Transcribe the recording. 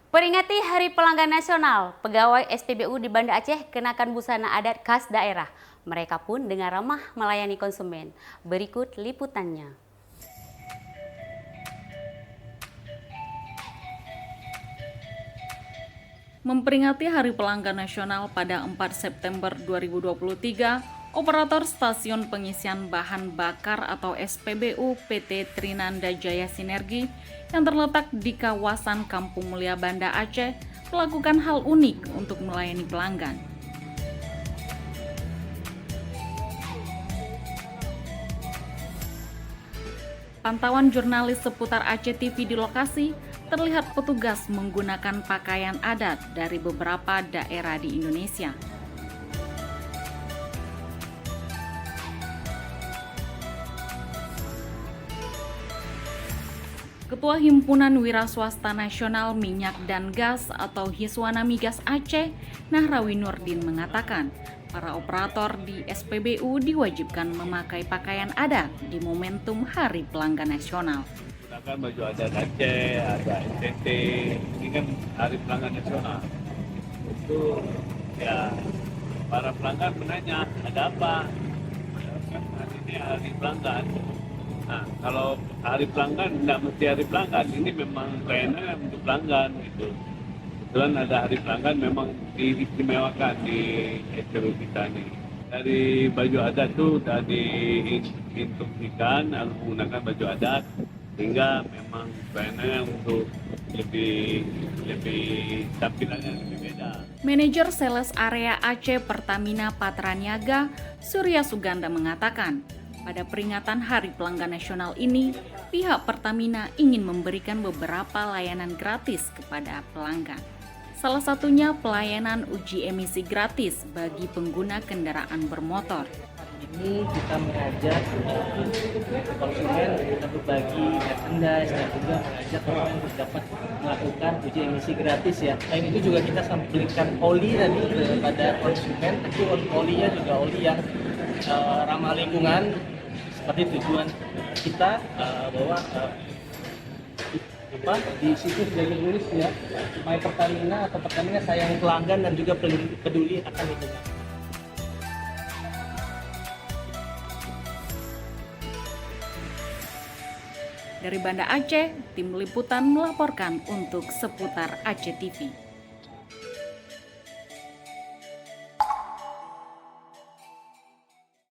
Peringati Hari Pelanggan Nasional, pegawai SPBU di Banda Aceh kenakan busana adat khas daerah. Mereka pun dengan ramah melayani konsumen. Berikut liputannya. Memperingati Hari Pelanggan Nasional pada 4 September 2023, operator stasiun pengisian bahan bakar atau SPBU PT Trinanda Jaya Sinergi yang terletak di kawasan Kampung Mulia Banda Aceh melakukan hal unik untuk melayani pelanggan. Pantauan jurnalis seputar Aceh TV di lokasi, terlihat petugas menggunakan pakaian adat dari beberapa daerah di Indonesia. Ketua Himpunan Wiraswasta Nasional Minyak dan Gas atau Hiswana Migas Aceh, Nahrawi Nurdin mengatakan, para operator di SPBU diwajibkan memakai pakaian adat di momentum Hari Pelanggan Nasional. Gunakan baju adat Aceh, ada NTT, ini kan Hari Pelanggan Nasional. Itu ya para pelanggan menanya, ada apa? Kan hari ini Hari Pelanggan. Nah, kalau hari pelanggan, tidak mesti hari pelanggan, ini memang layanan untuk pelanggan gitu. Kebetulan ada hari pelanggan memang diistimewakan di SPBU kita nih. Dari baju adat itu sudah diinstruksikan harus menggunakan baju adat, sehingga memang layanannya untuk lebih tampilannya lebih beda. Manajer Sales Area Aceh Pertamina Patraniaga, Surya Suganda mengatakan, pada peringatan Hari Pelanggan Nasional ini, pihak Pertamina ingin memberikan beberapa layanan gratis kepada pelanggan. Salah satunya pelayanan uji emisi gratis bagi pengguna kendaraan bermotor. Ini kita mengajak konsumen untuk berbagi merchandise dan juga mengajak konsumen untuk dapat melakukan uji emisi gratis ya. Selain itu juga kita berikan oli tadi kepada konsumen, tapi olinya juga oli yang ramah lingkungan, seperti tujuan kita bahwa di situ sudah ditulis ya, My Pertamina atau Pertamina sayang pelanggan dan juga peduli akan lingkungan. Dari Banda Aceh, tim liputan melaporkan untuk seputar Aceh TV.